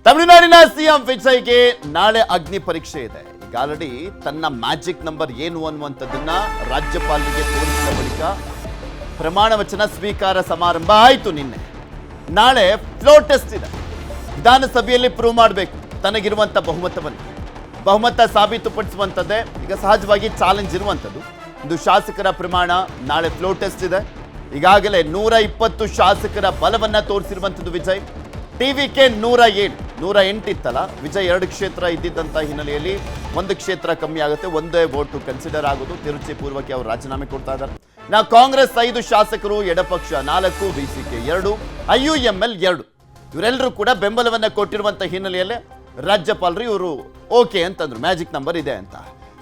ತಮಿಳುನಾಡಿನ ಸಿಎಂ ವಿಜಯ್ಗೆ ನಾಳೆ ಅಗ್ನಿ ಪರೀಕ್ಷೆ ಇದೆ. ಈಗ ಆಲ್ರೆಡಿ ತನ್ನ ಮ್ಯಾಜಿಕ್ ನಂಬರ್ ಏನು ಅನ್ನುವಂಥದ್ದನ್ನ ರಾಜ್ಯಪಾಲರಿಗೆ ತೋರಿಸಿದ ಬಳಿಕ ಪ್ರಮಾಣ ವಚನ ಸ್ವೀಕಾರ ಸಮಾರಂಭ ಆಯಿತು ನಿನ್ನೆ. ನಾಳೆ ಫ್ಲೋರ್ ಟೆಸ್ಟ್ ಇದೆ. ವಿಧಾನಸಭೆಯಲ್ಲಿ ಪ್ರೂವ್ ಮಾಡಬೇಕು ತನಗಿರುವಂಥ ಬಹುಮತ ಸಾಬೀತುಪಡಿಸುವಂಥದ್ದೇ ಈಗ ಸಹಜವಾಗಿ ಚಾಲೆಂಜ್ ಇರುವಂಥದ್ದು. ಇದು ಶಾಸಕರ ಪ್ರಮಾಣ, ನಾಳೆ ಫ್ಲೋರ್ ಟೆಸ್ಟ್ ಇದೆ. ಈಗಾಗಲೇ 120 ಶಾಸಕರ ಬಲವನ್ನ ತೋರಿಸಿರುವಂಥದ್ದು ವಿಜಯ್. ಟಿವಿಕೆ 108 ಇತ್ತಲ್ಲ, ವಿಜಯ್ 2 ಕ್ಷೇತ್ರ ಇದ್ದಿದ್ದಂಥ ಹಿನ್ನೆಲೆಯಲ್ಲಿ 1 ಕ್ಷೇತ್ರ ಕಮ್ಮಿ ಆಗುತ್ತೆ, ಒಂದೇ ವೋಟು ಕನ್ಸಿಡರ್ ಆಗೋದು. ತಿರುಚಿ ಪೂರ್ವಕ್ಕೆ ಅವರು ರಾಜೀನಾಮೆ ಕೊಡ್ತಾ ಇದ್ದಾರೆ. ನಾವು ಕಾಂಗ್ರೆಸ್ 5 ಶಾಸಕರು, ಎಡಪಕ್ಷ 4, ಬಿಸಿಕೆ 2, IUML 2 ಇವರೆಲ್ಲರೂ ಕೂಡ ಬೆಂಬಲವನ್ನ ಕೊಟ್ಟಿರುವಂಥ ಹಿನ್ನೆಲೆಯಲ್ಲೇ ರಾಜ್ಯಪಾಲರು ಇವರು ಓಕೆ ಅಂತಂದ್ರು, ಮ್ಯಾಜಿಕ್ ನಂಬರ್ ಇದೆ ಅಂತ.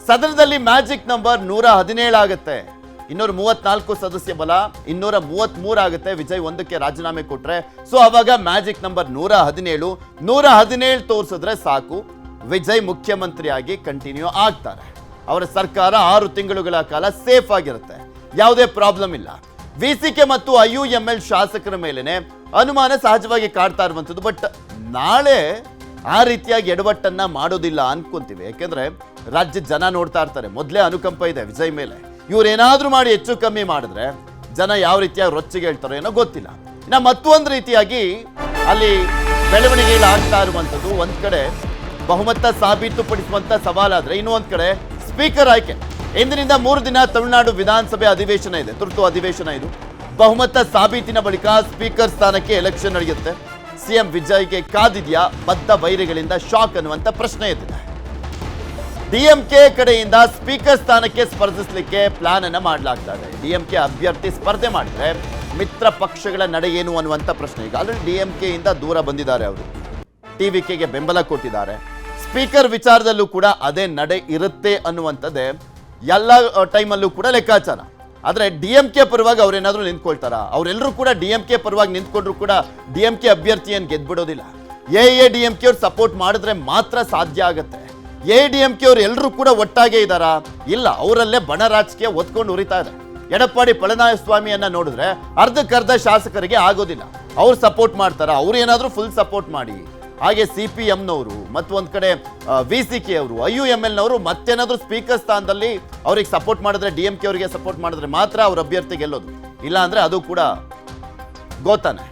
ಸದನದಲ್ಲಿ ಮ್ಯಾಜಿಕ್ ನಂಬರ್ 117 ಆಗುತ್ತೆ. 234 ಸದಸ್ಯ ಬಲ 233 ಆಗುತ್ತೆ. ವಿಜಯ್ 1ಕ್ಕೆ ರಾಜೀನಾಮೆ ಕೊಟ್ರೆ ಸೊ ಅವಾಗ ಮ್ಯಾಜಿಕ್ ನಂಬರ್ 117 ತೋರಿಸಿದ್ರೆ ಸಾಕು, ವಿಜಯ್ ಮುಖ್ಯಮಂತ್ರಿಯಾಗಿ ಕಂಟಿನ್ಯೂ ಆಗ್ತಾರೆ. ಅವರ ಸರ್ಕಾರ 6 ತಿಂಗಳುಗಳ ಕಾಲ ಸೇಫ್ ಆಗಿರುತ್ತೆ, ಯಾವುದೇ ಪ್ರಾಬ್ಲಮ್ ಇಲ್ಲ. ವಿಸಿಕೆ ಮತ್ತು IUML ಶಾಸಕರ ಮೇಲೆನೆ ಅನುಮಾನ ಸಹಜವಾಗಿ ಕಾಡ್ತಾ ಇರುವಂಥದ್ದು. ಬಟ್ ನಾಳೆ ಆ ರೀತಿಯಾಗಿ ಎಡವಟ್ಟನ್ನ ಮಾಡೋದಿಲ್ಲ ಅನ್ಕೊಂತೀವಿ. ಯಾಕೆಂದ್ರೆ ರಾಜ್ಯದ ಜನ ನೋಡ್ತಾ ಇರ್ತಾರೆ, ಮೊದಲೇ ಅನುಕಂಪ ಇದೆ ವಿಜಯ್ ಮೇಲೆ. ಇವ್ರೇನಾದ್ರೂ ಮಾಡಿ ಹೆಚ್ಚು ಕಮ್ಮಿ ಮಾಡಿದ್ರೆ ಜನ ಯಾವ ರೀತಿಯಾಗಿ ರೊಚ್ಚಿಗೆ ಹೇಳ್ತಾರೋ ಏನೋ ಗೊತ್ತಿಲ್ಲ. ಇನ್ನು ಮತ್ತೊಂದು ರೀತಿಯಾಗಿ ಅಲ್ಲಿ ಬೆಳವಣಿಗೆಯಲ್ಲಿ ಆಗ್ತಾ ಇರುವಂಥದ್ದು, ಒಂದ್ ಕಡೆ ಬಹುಮತ ಸಾಬೀತುಪಡಿಸುವಂತ ಸವಾಲಾದ್ರೆ ಇನ್ನೊಂದ್ ಕಡೆ ಸ್ಪೀಕರ್ ಆಯ್ಕೆ. ಇಂದಿನಿಂದ 3 ದಿನ ತಮಿಳುನಾಡು ವಿಧಾನಸಭೆ ಅಧಿವೇಶನ ಇದೆ, ತುರ್ತು ಅಧಿವೇಶನ ಇದು. ಬಹುಮತ ಸಾಬೀತಿನ ಬಳಿಕ ಸ್ಪೀಕರ್ ಸ್ಥಾನಕ್ಕೆ ಎಲೆಕ್ಷನ್ ನಡೆಯುತ್ತೆ. ಸಿಎಂ ವಿಜಯ್ಗೆ ಕಾದಿದ್ಯಾ ಬದ್ಧ ವೈರಿಗಳಿಂದ ಶಾಕ್ ಅನ್ನುವಂಥ ಪ್ರಶ್ನೆ ಎದ್ದಿದೆ. ಡಿಎಂಕೆ ಕಡೆಯಿಂದ ಸ್ಪೀಕರ್ ಸ್ಥಾನಕ್ಕೆ ಸ್ಪರ್ಧಿಸಲಿಕ್ಕೆ ಪ್ಲಾನ್ ಅನ್ನ ಮಾಡಲಾಗ್ತಾ ಇದೆ. ಡಿಎಂಕೆ ಅಭ್ಯರ್ಥಿ ಸ್ಪರ್ಧೆ ಮಾಡಿದ್ರೆ ಮಿತ್ರ ಪಕ್ಷಗಳ ನಡೆ ಏನು ಅನ್ನುವಂಥ ಪ್ರಶ್ನೆ. ಈಗ ಆಲ್ರೆಡಿ ಡಿಎಂಕೆ ಇಂದ ದೂರ ಬಂದಿದ್ದಾರೆ ಅವರು, ಟಿವಿಕೆಗೆ ಬೆಂಬಲ ಕೊಟ್ಟಿದ್ದಾರೆ. ಸ್ಪೀಕರ್ ವಿಚಾರದಲ್ಲೂ ಕೂಡ ಅದೇ ನಡೆ ಇರುತ್ತೆ ಅನ್ನುವಂಥದ್ದೇ ಎಲ್ಲ ಟೈಮಲ್ಲೂ ಕೂಡ ಲೆಕ್ಕಾಚಾರ. ಆದರೆ ಡಿಎಂಕೆ ಪರವಾಗಿ ಅವ್ರೇನಾದ್ರೂ ನಿಂತ್ಕೊಳ್ತಾರ? ಅವರೆಲ್ಲರೂ ಕೂಡ ಡಿಎಂಕೆ ಪರವಾಗಿ ನಿಂತ್ಕೊಂಡ್ರು ಕೂಡ ಡಿಎಂಕೆ ಅಭ್ಯರ್ಥಿಯನ್ನು ಗೆದ್ಬಿಡೋದಿಲ್ಲ. ಎಡಿಎಂಕೆ ಅವ್ರು ಸಪೋರ್ಟ್ ಮಾಡಿದ್ರೆ ಮಾತ್ರ ಸಾಧ್ಯ ಆಗುತ್ತೆ. ಎಡಿಎಂಕೆ ಅವ್ರು ಎಲ್ಲರೂ ಕೂಡ ಒಟ್ಟಾಗೆ ಇದ್ದಾರಾ? ಇಲ್ಲ, ಅವರಲ್ಲೇ ಬಣ ರಾಜಕೀಯ ಒತ್ಕೊಂಡು ಉರಿತಾ ಇದೆ. ಎಡಪ್ಪಾಡಿ ಪಳನಿಸ್ವಾಮಿಯನ್ನ ನೋಡಿದ್ರೆ ಅರ್ಧಕ್ಕರ್ಧ ಶಾಸಕರಿಗೆ ಆಗೋದಿಲ್ಲ. ಅವ್ರು ಸಪೋರ್ಟ್ ಮಾಡ್ತಾರ? ಅವ್ರು ಏನಾದರೂ ಫುಲ್ ಸಪೋರ್ಟ್ ಮಾಡಿ. ಹಾಗೆ CPMನವರು ಮತ್ತು ಒಂದ್ ಕಡೆ ವಿಸಿಕೆ ಅವರು, IUMLನವರು ಮತ್ತೇನಾದ್ರೂ ಸ್ಪೀಕರ್ ಸ್ಥಾನದಲ್ಲಿ ಅವ್ರಿಗೆ ಸಪೋರ್ಟ್ ಮಾಡಿದ್ರೆ, ಡಿಎಂಕೆ ಅವರಿಗೆ ಸಪೋರ್ಟ್ ಮಾಡಿದ್ರೆ ಮಾತ್ರ ಅವ್ರ ಅಭ್ಯರ್ಥಿ ಗೆಲ್ಲೋದು. ಇಲ್ಲ ಅಂದ್ರೆ ಅದು ಕೂಡ ಗೋತಾನೆ.